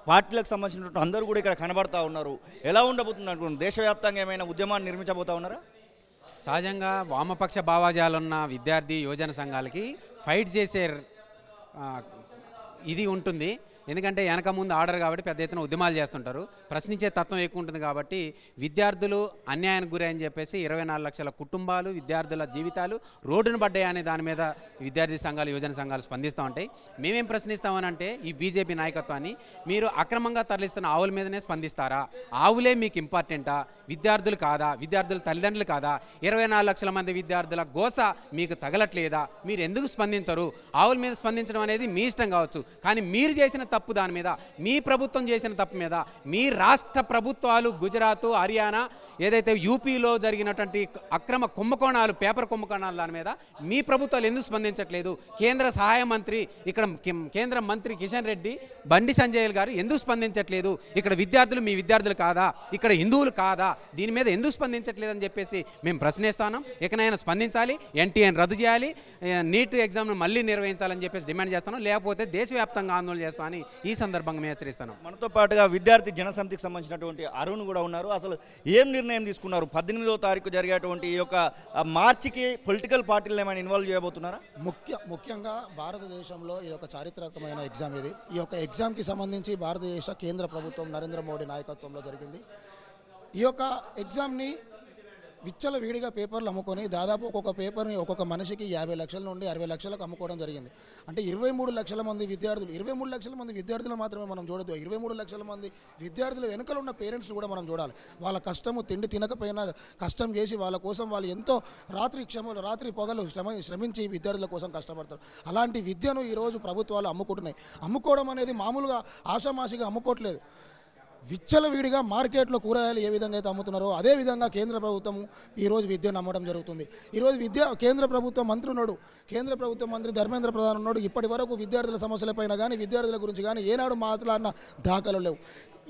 పార్టీలకు సంబంధించినటువంటి అందరూ కూడా ఇక్కడ కనబడతా ఉన్నారు. ఎలా ఉండబోతుంది అనుకుంటున్నారు? దేశవ్యాప్తంగా ఏమైనా ఉద్యమాన్ని నిర్మించబోతా ఉన్నారా? సహజంగా వామపక్ష భావజాలున్న విద్యార్థి యువజన సంఘాలకి ఫైట్ చేసే ఇది ఉంటుంది. ఎందుకంటే వెనక ముందు ఆర్డర్ కాబట్టి పెద్ద ఎత్తున ఉద్యమాలు చేస్తుంటారు. ప్రశ్నించే తత్వం ఎక్కువ ఉంటుంది కాబట్టి విద్యార్థులు అన్యాయానికి గురి అని చెప్పేసి 24 లక్షల కుటుంబాలు విద్యార్థుల జీవితాలు రోడ్డును పడ్డాయనే దాని మీద విద్యార్థి సంఘాలు యువజన సంఘాలు స్పందిస్తూ ఉంటాయి. మేమేం ప్రశ్నిస్తామనంటే ఈ బీజేపీ నాయకత్వాన్ని మీరు అక్రమంగా తరలిస్తున్న ఆవుల మీదనే స్పందిస్తారా? ఆవులే మీకు ఇంపార్టెంటా? విద్యార్థులు కాదా? విద్యార్థుల తల్లిదండ్రులు కాదా? 24 లక్షల మంది విద్యార్థుల గోస మీకు తగలట్లేదా? మీరు ఎందుకు స్పందించరు? ఆవుల మీద స్పందించడం అనేది మీ ఇష్టం కావచ్చు, కానీ మీరు చేసిన తప్పు దాని మీద, మీ ప్రభుత్వం చేసిన తప్పు మీద, మీ రాష్ట్ర ప్రభుత్వాలు గుజరాత్ హర్యానా ఏదైతే యూపీలో జరిగినటువంటి అక్రమ కుంభకోణాలు పేపర్ కుంభకోణాలు దాని మీద మీ ప్రభుత్వాలు ఎందుకు స్పందించట్లేదు? కేంద్ర సహాయ మంత్రి ఇక్కడ కేంద్ర మంత్రి కిషన్ రెడ్డి బండి సంజయ్ గారు ఎందుకు స్పందించట్లేదు? ఇక్కడ విద్యార్థులు మీ విద్యార్థులు కాదా? ఇక్కడ హిందువులు కాదా? దీని మీద ఎందుకు స్పందించట్లేదు అని చెప్పేసి మేము ప్రశ్నిస్తాం. ఎక్కడైనా స్పందించాలి, ఎన్టీఏని రద్దు చేయాలి, నీట్ ఎగ్జామ్ను మళ్ళీ నిర్వహించాలని చెప్పేసి డిమాండ్ చేస్తాను. లేకపోతే దేశవ్యాప్తంగా ఆందోళన చేస్తామని ఈ సందర్భంగా మేము హెచ్చరిస్తాను. మనతో పాటుగా విద్యార్థి జనసమితికి సంబంధించినటువంటి అరుణ్ కూడా ఉన్నారు. అసలు ఏం నిర్ణయం తీసుకున్నారు? 18వ తారీఖు జరిగేటువంటి ఈ యొక్క మార్చికి పొలిటికల్ పార్టీలు ఏమైనా ఇన్వాల్వ్ చేయబోతున్నారా? ముఖ్యంగా భారతదేశంలో ఇది ఒక చారిత్రాత్మకమైన ఎగ్జామ్. ఈ యొక్క ఎగ్జామ్కి సంబంధించి భారతదేశ కేంద్ర ప్రభుత్వం నరేంద్ర మోడీ నాయకత్వంలో జరిగింది. ఈ యొక్క ఎగ్జామ్ని విచ్చల వీడిగా పేపర్లు అమ్ముకొని దాదాపు ఒక్కొక్క పేపర్ని ఒక్కొక్క మనిషికి 50 లక్షల నుండి 60 లక్షలకు అమ్ముకోవడం జరిగింది. అంటే 23 లక్షల మంది విద్యార్థులు, 23 లక్షల మంది విద్యార్థులు మాత్రమే మనం చూడదు, 23 లక్షల మంది విద్యార్థుల వెనుకలు ఉన్న పేరెంట్స్ కూడా మనం చూడాలి. వాళ్ళ కష్టము తిండి తినకపోయినా కష్టం చేసి వాళ్ళ కోసం వాళ్ళు ఎంతో రాత్రి పొగలు శ్రమించి విద్యార్థుల కోసం కష్టపడతారు. అలాంటి విద్యను ఈరోజు ప్రభుత్వాలు అమ్ముకుంటున్నాయి. అమ్ముకోవడం అనేది మామూలుగా ఆషామాషిగా అమ్ముకోవట్లేదు. విచ్చలవిడిగా మార్కెట్లో కూరగాయలు ఏ విధంగా అయితే అమ్ముతున్నారో అదేవిధంగా కేంద్ర ప్రభుత్వం ఈరోజు విద్యను అమ్మడం జరుగుతుంది. ఈరోజు కేంద్ర ప్రభుత్వ మంత్రి ఉన్నాడు, కేంద్ర ప్రభుత్వ మంత్రి ధర్మేంద్ర ప్రధాన్ ఉన్నాడు. ఇప్పటి వరకు విద్యార్థుల సమస్యలపైన కానీ విద్యార్థుల గురించి కానీ ఏనాడు మాట్లాడిన దాఖలు లేవు.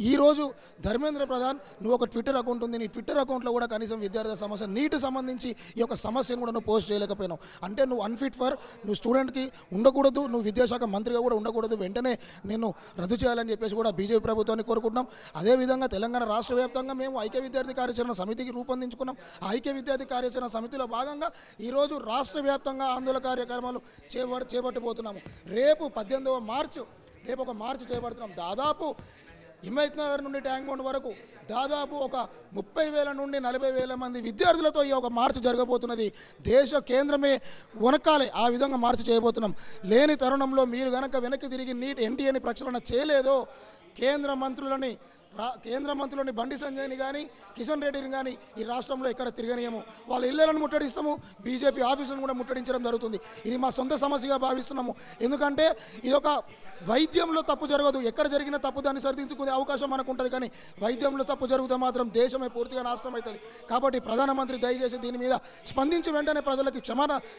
ఈరోజు ధర్మేంద్ర ప్రధాన్ నువ్వు ఒక ట్విట్టర్ అకౌంట్ ఉంది, నీ ట్విట్టర్ అకౌంట్లో కూడా కనీసం విద్యార్థుల సమస్య నీట్ సంబంధించి ఈ యొక్క సమస్యను కూడా నువ్వు పోస్ట్ చేయలేకపోయినావు. అంటే నువ్వు అన్ఫిట్ ఫర్ నువ్వు స్టూడెంట్కి ఉండకూడదు, నువ్వు విద్యాశాఖ మంత్రిగా కూడా ఉండకూడదు, వెంటనే నేను రద్దు చేయాలని చెప్పేసి కూడా బీజేపీ ప్రభుత్వాన్ని కోరుకుంటున్నాం. అదేవిధంగా తెలంగాణ రాష్ట్ర వ్యాప్తంగా మేము ఐక్య విద్యార్థి కార్యాచరణ సమితికి రూపొందించుకున్నాం. ఆ ఐక్య విద్యార్థి కార్యాచరణ సమితిలో భాగంగా ఈరోజు రాష్ట్ర వ్యాప్తంగా ఆందోళన కార్యక్రమాలు చేపట్టబోతున్నాము. రేపు 18వ మార్చి రేపు ఒక మార్చి చేపడుతున్నాం. దాదాపు హిమాయత్ నగర్ నుండి ట్యాంక్ బండ్ వరకు దాదాపు ఒక 30,000 నుండి 40,000 మంది విద్యార్థులతో ఈ ఒక మార్చి జరగబోతున్నది. దేశ కేంద్రమే వనకాలి ఆ విధంగా మార్చి చేయబోతున్నాం. లేని తరుణంలో మీరు కనుక వెనక్కి తిరిగి నీట్ ఎన్టీఏని ప్రక్షాళన చేయలేదో కేంద్ర మంత్రులని బండి సంజయ్ని కానీ కిషన్ రెడ్డిని కానీ ఈ రాష్ట్రంలో ఎక్కడ తిరగనియము. వాళ్ళ ఇళ్లను ముట్టడిస్తాము, బీజేపీ ఆఫీసులను కూడా ముట్టడించడం జరుగుతుంది. ఇది మా సొంత సమస్యగా భావిస్తున్నాము. ఎందుకంటే ఇది ఒక వైద్యంలో తప్పు జరగదు, ఎక్కడ జరిగిన తప్పు దాన్ని సరిదిద్దుకునే అవకాశం మనకు ఉంటుంది. కానీ వైద్యంలో తప్పు జరిగితే మాత్రం దేశమే పూర్తిగా నాశనం అవుతుంది. కాబట్టి ప్రధానమంత్రి దయచేసి దీని మీద స్పందించి వెంటనే ప్రజలకు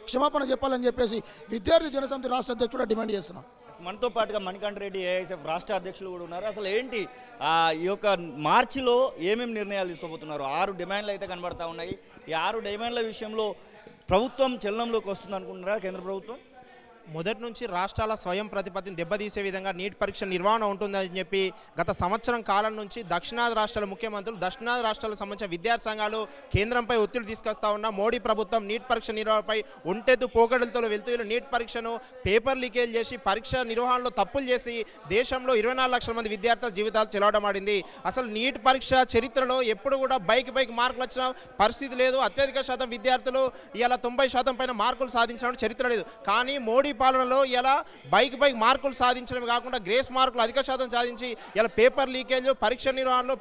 క్షమాపణ చెప్పాలని చెప్పేసి విద్యార్థి జనసమితి రాష్ట్ర అధ్యక్షుడు డిమాండ్ చేస్తున్నాం. మనతో పాటుగా మణికంఠ రెడ్డి ఏఐఎస్ఎఫ్ రాష్ట్ర అధ్యక్షులు కూడా ఉన్నారు. అసలు ఏంటి ఈ యొక్క మార్చిలో ఏమేమి నిర్ణయాలు తీసుకోబోతున్నారు? 6 డిమాండ్లు అయితే కనబడతా ఉన్నాయి. ఈ 6 డిమాండ్ల విషయంలో ప్రభుత్వం చలనంలోకి వస్తుంది అనుకుంటున్నారా కేంద్ర ప్రభుత్వం? మొదటి నుంచి రాష్ట్రాల స్వయం ప్రతిపత్తిని దెబ్బతీసే విధంగా నీట్ పరీక్ష నిర్వహణ ఉంటుందని చెప్పి గత సంవత్సరం కాలం నుంచి దక్షిణాది రాష్ట్రాల ముఖ్యమంత్రులు, దక్షిణాది రాష్ట్రాలకు సంబంధించిన విద్యార్థి సంఘాలు కేంద్రంపై ఒత్తిడి తీసుకొస్తా ఉన్న మోడీ ప్రభుత్వం నీట్ పరీక్ష నిర్వహణపై ఒంటెద్దు పోకడలతో వెళ్తూ నీట్ పరీక్షను పేపర్ లీకేజ్ చేసి పరీక్ష నిర్వహణలో తప్పులు చేసి దేశంలో 24 లక్షల మంది విద్యార్థుల జీవితాలు చెలవడమాడింది. అసలు నీట్ పరీక్ష చరిత్రలో ఎప్పుడు కూడా బైక్ మార్కులు వచ్చిన పరిస్థితి లేదు. అత్యధిక శాతం విద్యార్థులు ఇలా 90% పైన మార్కులు సాధించడం చరిత్ర లేదు. కానీ మోడీ పాలనలో ఇలా బైక్ మార్కులు సాధించడమే కాకుండా గ్రేస్ మార్కులు అధిక శాతం సాధించి ఇలా పేపర్ లీకేజ్, పరీక్ష నిర్వహణలో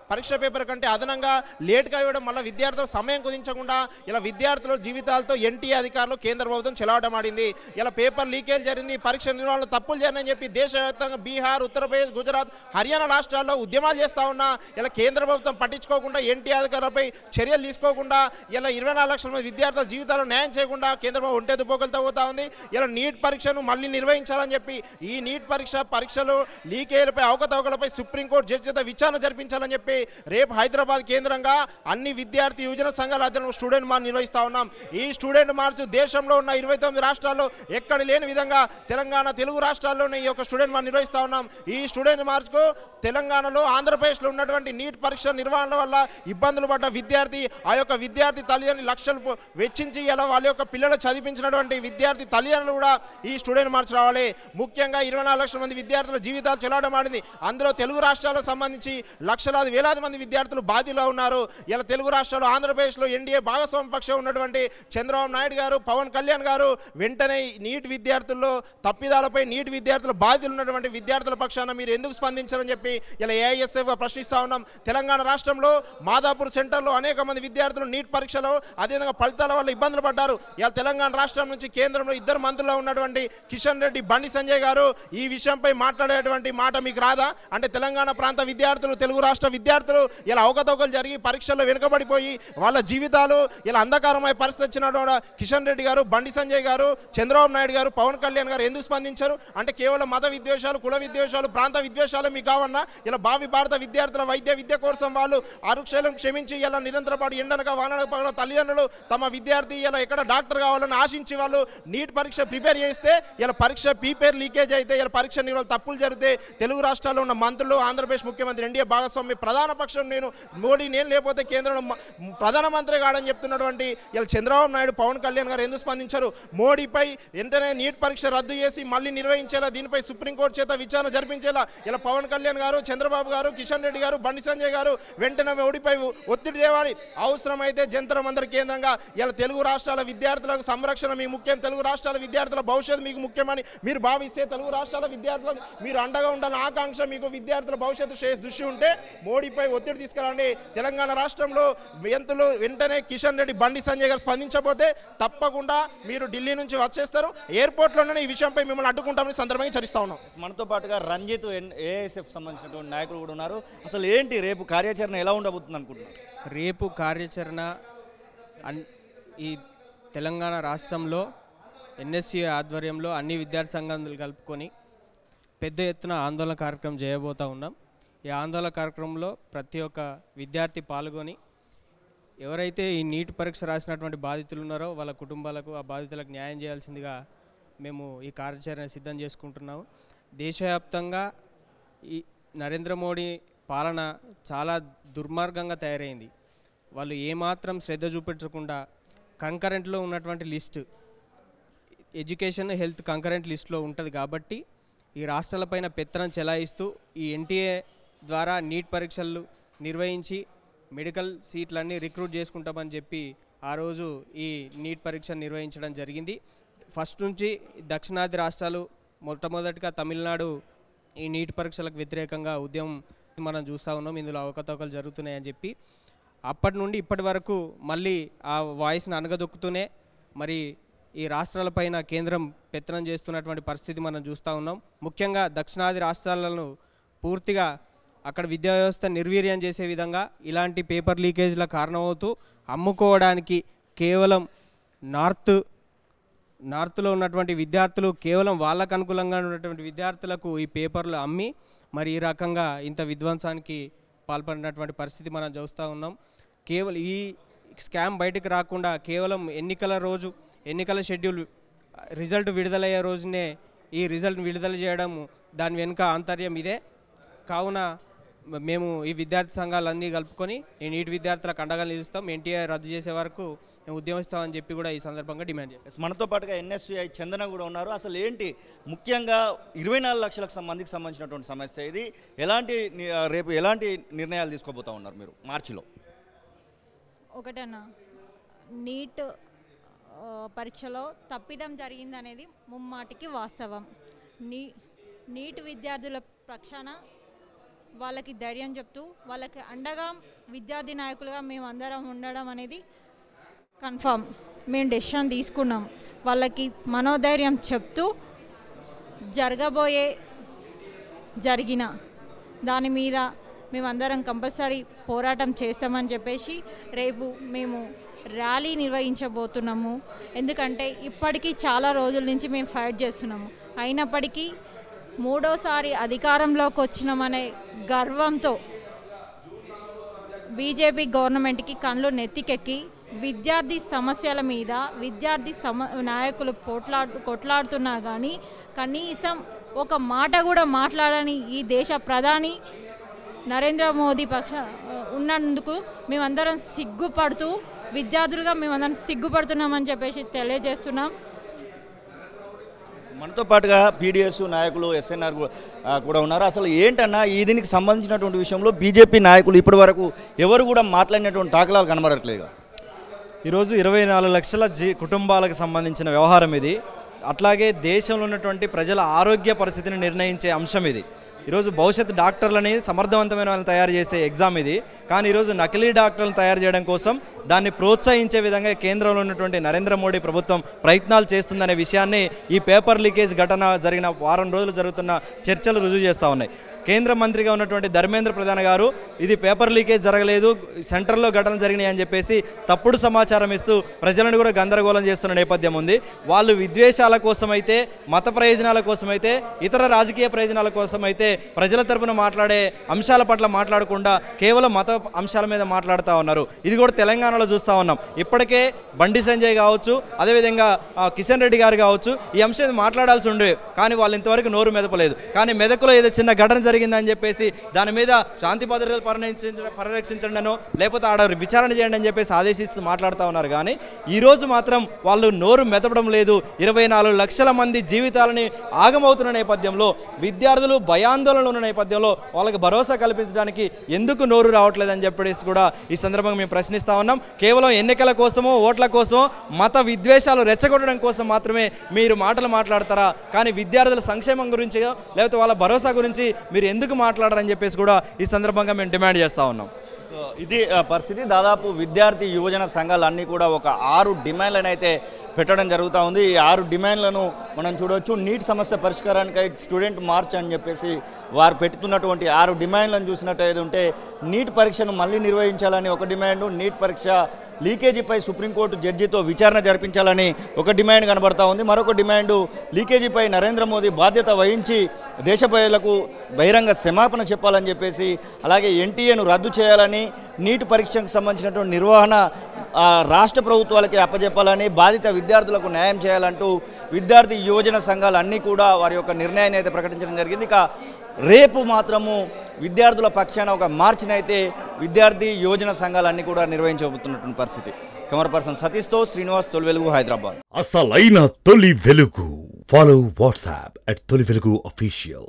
పరీక్ష పేపర్ కంటే అదనంగా లేట్గా ఇవ్వడం వల్ల విద్యార్థుల సమయం కుదించకుండా ఇలా విద్యార్థుల జీవితాలతో ఎన్టీఏ అధికారులు కేంద్ర ప్రభుత్వం చెలవడమాడింది. ఇలా పేపర్ లీకేజ్ జరిగింది, పరీక్ష నిర్వహణలో తప్పులు జరిగిందని చెప్పి దేశవ్యాప్తంగా బీహార్, ఉత్తరప్రదేశ్, గుజరాత్, హర్యానా రాష్ట్రాల్లో ఉద్యమాలు చేస్తూ ఉన్నా ఇలా కేంద్ర ప్రభుత్వం పట్టించుకోకుండా ఎన్టీఏ అధికారులపై చర్యలు తీసుకోకుండా ఇలా 24 లక్షల మంది విద్యార్థుల జీవితాల్లో న్యాయం చేయకుండా కేంద్ర ప్రభుత్వం ఒంటెద్దుపోకలతో పోతా ఉంది. ఇలా నీట్ పరీక్షను మళ్ళీ నిర్వహించాలని చెప్పి ఈ నీట్ పరీక్షలు లీకేజ్లపై అవకతవకలపై సుప్రీంకోర్టు జడ్జి చేత విచారణ జరిపించాలని చెప్పి రేపు హైదరాబాద్ కేంద్రంగా అన్ని విద్యార్థి యువజన సంఘాల ఆధ్వర్యంలో స్టూడెంట్ మార్చ్ నిర్వహిస్తూ ఉన్నాం. ఈ స్టూడెంట్ మార్చ్ దేశంలో ఉన్న 29 రాష్ట్రాల్లో ఎక్కడ లేని విధంగా తెలంగాణ, తెలుగు రాష్ట్రాల్లోనే ఈ యొక్క స్టూడెంట్ మార్చ్ నిర్వహిస్తూ ఉన్నాం. ఈ స్టూడెంట్ మార్చ్కు తెలంగాణలో, ఆంధ్రప్రదేశ్లో ఉన్నటువంటి నీట్ పరీక్ష నిర్వహణ వల్ల ఇబ్బందులు పడ్డ విద్యార్థి, ఆ యొక్క విద్యార్థి తల్లిదండ్రులు లక్షలు వెచ్చించి ఇలా వాళ్ళ యొక్క పిల్లలు చదివించినటువంటి విద్యార్థి తల్లిదండ్రులు కూడా ఈ స్టూడెంట్ మార్చ్ రావాలి. ముఖ్యంగా 24 లక్షల మంది విద్యార్థుల జీవితాలు చెలవడమాడింది. అందులో తెలుగు రాష్ట్రాలకు సంబంధించి లక్షలాది వేలాది మంది విద్యార్థులు బాధితులు ఉన్నారు. ఇలా తెలుగు రాష్ట్రాలు, ఆంధ్రప్రదేశ్లో ఎన్డీఏ భాగస్వామ్య పక్షం ఉన్నటువంటి చంద్రబాబు నాయుడు గారు, పవన్ కళ్యాణ్ గారు వెంటనే నీట్ విద్యార్థుల్లో తప్పిదాలపై, నీట్ విద్యార్థుల బాధితులు ఉన్నటువంటి విద్యార్థుల పక్షాన మీరు ఎందుకు స్పందించారని చెప్పి ఇలా ఏఐఎస్ఎఫ్ ప్రశ్నిస్తూ ఉన్నాం. తెలంగాణ రాష్ట్రంలో మాదాపూర్ సెంటర్లో అనేక మంది విద్యార్థులు నీట్ పరీక్షలో అదేవిధంగా ఫలితాల వల్ల ఇబ్బందులు పడ్డారు. ఇలా తెలంగాణ రాష్ట్రం నుంచి కేంద్రంలో 2 మంత్రులు ఉన్నటువంటి కిషన్ రెడ్డి, బండి సంజయ్ గారు ఈ విషయంపై మాట్లాడేటువంటి మాట మీకు రాదా? అంటే తెలంగాణ ప్రాంత విద్యార్థులు, తెలుగు రాష్ట్ర విద్యార్థులు ఇలా అవకతవకలు జరిగి పరీక్షల్లో వెనుకబడిపోయి వాళ్ళ జీవితాలు ఇలా అంధకారమై పరిస్థితి వచ్చినటువంటి కిషన్ రెడ్డి గారు, బండి సంజయ్ గారు, చంద్రబాబు నాయుడు గారు, పవన్ కళ్యాణ్ గారు ఎందుకు స్పందించారు? అంటే కేవలం మత విద్వేషాలు, కుల విద్వేషాలు, ప్రాంత విద్వేషాలు మీకు కావన్నా ఇలా భావి భారత విద్యార్థుల విద్య కోసం వాళ్ళు ఆరుక్షేలం క్షమించి ఇలా నిరంతర పాటు ఎండనక వానక తల్లిదండ్రులు తమ విద్యార్థి ఇలా ఎక్కడ డాక్టర్ కావాలని ఆశించి వాళ్ళు నీట్ పరీక్ష ప్రిపేర్ చేస్తే ఇలా పరీక్ష పేపర్ లీకేజ్ అయితే ఇలా పరీక్ష నిర్వహణ తప్పులు జరిగితే తెలుగు రాష్ట్రాల్లో ఉన్న మంత్రులు, ఆంధ్రప్రదేశ్ ముఖ్యమంత్రి, ఎన్డీఏ భాగస్వామి ప్రధాన పక్షం నేను లేకపోతే కేంద్రంలో ప్రధానమంత్రి కాడని చెప్తున్నటువంటి ఇలా చంద్రబాబు నాయుడు, పవన్ కళ్యాణ్ గారు ఎందుకు స్పందించారు? మోడీపై వెంటనే నీట్ పరీక్ష రద్దు చేసి మళ్ళీ నిర్వహించేలా, దీనిపై సుప్రీంకోర్టు చేత విచారణ జరిపించేలా ఇలా పవన్ కళ్యాణ్ గారు, చంద్రబాబు గారు, కిషన్ రెడ్డి గారు, బండి సంజయ్ గారు వెంటనే మోడీపై ఒత్తిడి తేవాలి. అవసరమైతే జంతర్ మంతర్ కేంద్రంగా ఇలా తెలుగు రాష్ట్రాల విద్యార్థులకు సంరక్షణ మీకు ముఖ్యం, తెలుగు రాష్ట్రాల విద్యార్థుల భవిష్యత్తు మీకు ముఖ్యమని మీరు భావిస్తే తెలుగు రాష్ట్రాల విద్యార్థులకు మీరు అండగా ఉండాలని ఆకాంక్ష మీకు విద్యార్థుల భవిష్యత్తు దృష్టి ఉంటే మోడీపై ఒత్తిడి తీసుకురండి. తెలంగాణ రాష్ట్రంలో వెంటనే కిషన్ రెడ్డి, బండి సంజయ్ గారు స్పందించకపోతే తప్పకుండా మీరు ఢిల్లీ నుంచి వచ్చేస్తారు. ఎయిర్పోర్ట్లోనే ఈ విషయంపై మిమ్మల్ని అడ్డుకుంటామని సందర్భంగా హెచ్చరిస్తా ఉన్నాం. మనతో పాటుగా రంజిత్, ఏఐఎస్ఎఫ్ సంబంధించినటువంటి నాయకులు కూడా ఉన్నారు. అసలు ఏంటి రేపు కార్యాచరణ ఎలా ఉండబోతుంది అనుకుంటున్నారు? రేపు కార్యాచరణ ఈ తెలంగాణ రాష్ట్రంలో ఎన్ఎస్యూ ఆధ్వర్యంలో అన్ని విద్యార్థి సంఘాలు కలుపుకొని పెద్ద ఎత్తున ఆందోళన కార్యక్రమం చేయబోతూ ఉన్నాం. ఈ ఆందోళన కార్యక్రమంలో ప్రతి ఒక్క విద్యార్థి పాల్గొని ఎవరైతే ఈ నీట్ పరీక్ష రాసినటువంటి బాధితులు ఉన్నారో వాళ్ళ కుటుంబాలకు, ఆ బాధితులకు న్యాయం చేయాల్సిందిగా మేము ఈ కార్యాచరణ సిద్ధం చేసుకుంటున్నాము. దేశవ్యాప్తంగా ఈ నరేంద్ర మోడీ పాలన చాలా దుర్మార్గంగా తయారైంది. వాళ్ళు ఏమాత్రం శ్రద్ధ చూపెట్టకుండా కంకరెంట్లో ఉన్నటువంటి లిస్టు, ఎడ్యుకేషన్, హెల్త్ కంకరెంట్ లిస్టులో ఉంటుంది కాబట్టి ఈ రాష్ట్రాలపైన పెత్తనం చెలాయిస్తూ ఈ ఎన్టీఏ ద్వారా నీట్ పరీక్షలు నిర్వహించి మెడికల్ సీట్లన్నీ రిక్రూట్ చేసుకుంటామని చెప్పి ఆ రోజు ఈ నీట్ పరీక్ష నిర్వహించడం జరిగింది. ఫస్ట్ నుంచి దక్షిణాది రాష్ట్రాలు, మొట్టమొదటిగా తమిళనాడు ఈ నీట్ పరీక్షలకు వ్యతిరేకంగా ఉద్యమం మనం చూస్తూ ఉన్నాం. ఇందులో అవకతవకలు జరుగుతున్నాయని చెప్పి అప్పటి నుండి ఇప్పటి వరకు మళ్ళీ ఆ వాయిస్ని అనగదొక్కుతూనే మరి ఈ రాష్ట్రాలపైన కేంద్రం పెత్తనం చేస్తున్నటువంటి పరిస్థితి మనం చూస్తూ ఉన్నాం. ముఖ్యంగా దక్షిణాది రాష్ట్రాలను పూర్తిగా అక్కడ విద్యా వ్యవస్థ నిర్వీర్యం చేసే విధంగా ఇలాంటి పేపర్ లీకేజ్ల కారణమవుతూ అమ్ముకోవడానికి కేవలం నార్త్ నార్త్లో ఉన్నటువంటి విద్యార్థులు కేవలం వాళ్ళకు అనుకూలంగా ఉన్నటువంటి విద్యార్థులకు ఈ పేపర్లు అమ్మి మరి ఈ రకంగా ఇంత విధ్వంసానికి పాల్పడినటువంటి పరిస్థితి మనం చూస్తూ ఉన్నాం. కేవలం ఈ స్కామ్ బయటకు రాకుండా కేవలం ఎన్నికల షెడ్యూల్ రిజల్ట్ విడుదలయ్యే రోజునే ఈ రిజల్ట్ విడుదల చేయడం దాని వెనుక ఆంతర్యం ఇదే. కావున మేము ఈ విద్యార్థి సంఘాలన్నీ కలుపుకొని ఈ నీట్ విద్యార్థులకు అండగా నిలుస్తాం. ఎన్టీఆర్ రద్దు చేసే వరకు మేము ఉద్యమిస్తామని చెప్పి కూడా ఈ సందర్భంగా డిమాండ్ చేస్తాం. మనతో పాటుగా ఎన్ఎస్యుఐ చందన కూడా ఉన్నారు. అసలు ఏంటి ముఖ్యంగా 24 లక్షలకు మందికి సంబంధించినటువంటి సమస్య ఇది, రేపు ఎలాంటి నిర్ణయాలు తీసుకోబోతా ఉన్నారు మీరు మార్చిలో? ఒకటన్నా, నీట్ పరీక్షలో తప్పిదం జరిగిందనేది ముమ్మాటికి వాస్తవం. నీట్ విద్యార్థుల పక్షాన వాళ్ళకి ధైర్యం చెప్తూ వాళ్ళకి అండగా విద్యార్థి నాయకులుగా మేమందరం ఉండడం అనేది కన్ఫామ్. మేము డెసిషన్ తీసుకున్నాం. వాళ్ళకి మనోధైర్యం చెప్తూ జరిగిన దాని మీద మేమందరం కంపల్సరీ పోరాటం చేస్తామని చెప్పేసి రేపు మేము ర్యాలీ నిర్వహించబోతున్నాము. ఎందుకంటే ఇప్పటికీ చాలా రోజుల నుంచి మేము ఫైట్ చేస్తున్నాము. అయినప్పటికీ మూడోసారి అధికారంలోకి వచ్చినామనే గర్వంతో బీజేపీ గవర్నమెంట్కి కళ్ళు నెత్తికెక్కి విద్యార్థి సమస్యల మీద నాయకులు కొట్లాడుతున్నా కానీ కనీసం ఒక మాట కూడా మాట్లాడని ఈ దేశ ప్రధాని నరేంద్ర మోదీ ఉన్నందుకు మేమందరం సిగ్గుపడుతూ విద్యార్థులుగా మేమందరం సిగ్గుపడుతున్నామని చెప్పేసి తెలియజేస్తున్నాం. మనతో పాటుగా పీడిఎస్ నాయకులు ఎస్ఎన్ఆర్ కూడా ఉన్నారు. అసలు ఏంటన్నా దీనికి సంబంధించినటువంటి విషయంలో బీజేపీ నాయకులు ఇప్పటి వరకు ఎవరు కూడా మాట్లాడినటువంటి దాఖలాలు కనబడట్లేదు. ఈరోజు 24 లక్షల కుటుంబాలకు సంబంధించిన వ్యవహారం ఇది. అట్లాగే దేశంలో ఉన్నటువంటి ప్రజల ఆరోగ్య పరిస్థితిని నిర్ణయించే అంశం ఇది. ఈరోజు భవిష్యత్ డాక్టర్లని సమర్థవంతమైన వాళ్ళని తయారు చేసే ఎగ్జామ్ ఇది. కానీ ఈరోజు నకిలీ డాక్టర్లను తయారు చేయడం కోసం దాన్ని ప్రోత్సహించే విధంగా కేంద్రంలో ఉన్నటువంటి నరేంద్ర మోడీ ప్రభుత్వం ప్రయత్నాలు చేస్తుందనే విషయాన్ని ఈ పేపర్ లీకేజ్ ఘటన జరిగిన వారం రోజులు జరుగుతున్న చర్చలు రుజువు చేస్తూ ఉన్నాయి. కేంద్ర మంత్రిగా ఉన్నటువంటి ధర్మేంద్ర ప్రధాన్ గారు ఇది పేపర్ లీకేజ్ జరగలేదు, సెంటర్లో ఘటనలు జరిగినాయి అని చెప్పేసి తప్పుడు సమాచారం ఇస్తూ ప్రజలను కూడా గందరగోళం చేస్తున్న నేపథ్యం ఉంది. వాళ్ళు విద్వేషాల కోసమైతే, మత ప్రయోజనాల కోసమైతే, ఇతర రాజకీయ ప్రయోజనాల కోసమైతే ప్రజల తరపున మాట్లాడే అంశాల పట్ల మాట్లాడకుండా కేవలం మత అంశాల మీద మాట్లాడుతూ ఉన్నారు. ఇది కూడా తెలంగాణలో చూస్తూ ఉన్నాం. ఇప్పటికే బండి సంజయ్ కావచ్చు, అదేవిధంగా కిషన్ రెడ్డి గారు కావచ్చు, ఈ అంశం మాట్లాడాల్సి ఉండే కానీ వాళ్ళు ఇంతవరకు నోరు మెదపలేదు. కానీ మెదకులో ఏదో చిన్న ఘటన జరిగిందని చెప్పేసి దాని మీద శాంతి భద్రతలు పరిరక్షించండినో లేకపోతే ఆడ విచారణ చేయండి అని చెప్పేసి ఆదేశిస్తూ మాట్లాడుతూ ఉన్నారు. కానీ ఈరోజు మాత్రం వాళ్ళు నోరు మెదపడం లేదు. 24 లక్షల మంది జీవితాలని ఆగమవుతున్న నేపథ్యంలో, విద్యార్థులు భయాందోళనలు ఉన్న నేపథ్యంలో వాళ్ళకి భరోసా కల్పించడానికి ఎందుకు నోరు రావట్లేదని చెప్పేసి కూడా ఈ సందర్భంగా మేము ప్రశ్నిస్తూ ఉన్నాం. కేవలం ఎన్నికల కోసమో, ఓట్ల కోసమో, మత విద్వేషాలు రెచ్చగొట్టడం కోసం మాత్రమే మీరు మాటలు మాట్లాడతారా? కానీ విద్యార్థుల సంక్షేమం గురించి లేకపోతే వాళ్ళ భరోసా గురించి మీరు ఎందుకు మాట్లాడారని చెప్పేసి కూడా ఈ సందర్భంగా మేము డిమాండ్ చేస్తూ ఉన్నాం. ఇది పరిస్థితి. దాదాపు విద్యార్థి యువజన సంఘాలన్నీ కూడా ఒక 6 డిమాండ్లను అయితే పెట్టడం జరుగుతూ ఉంది. ఈ 6 డిమాండ్లను మనం చూడవచ్చు. నీట్ సమస్య పరిష్కారానికై స్టూడెంట్ మార్చ్ అని చెప్పేసి వారు పెట్టుతున్నటువంటి 6 డిమాండ్లను చూసినట్టయితే ఉంటే నీట్ పరీక్షను మళ్ళీ నిర్వహించాలని ఒక డిమాండు, నీట్ పరీక్ష లీకేజీపై సుప్రీంకోర్టు జడ్జితో విచారణ జరిపించాలని ఒక డిమాండ్ కనబడతా ఉంది. మరొక డిమాండు లీకేజీపై నరేంద్ర మోదీ బాధ్యత వహించి దేశ ప్రజలకు బహిరంగ క్షమాపణ చెప్పాలని చెప్పేసి, అలాగే ఎన్టీఏను రద్దు చేయాలని, నీట్ పరీక్షకు సంబంధించినటువంటి నిర్వహణ రాష్ట్ర ప్రభుత్వాలకి అప్పచెప్పాలని, బాధిత విద్యార్థులకు న్యాయం చేయాలంటూ విద్యార్థి యువజన సంఘాలు అన్నీ కూడా వారి యొక్క నిర్ణయాన్ని అయితే ప్రకటించడం జరిగింది. ఇక రేపు మాత్రము విద్యార్థుల పక్షాన ఒక మార్చిని అయితే విద్యార్థి యువజన సంఘాలన్నీ కూడా నిర్వహించబోతున్నటువంటి పరిస్థితి. కెమెరా పర్సన్ సతీష్తో శ్రీనివాస్, తొలి వెలుగు, హైదరాబాద్. అసలైన తొలి వెలుగు. ఫాలో వాట్సాప్ @తొలి వెలుగు అఫీషియల్.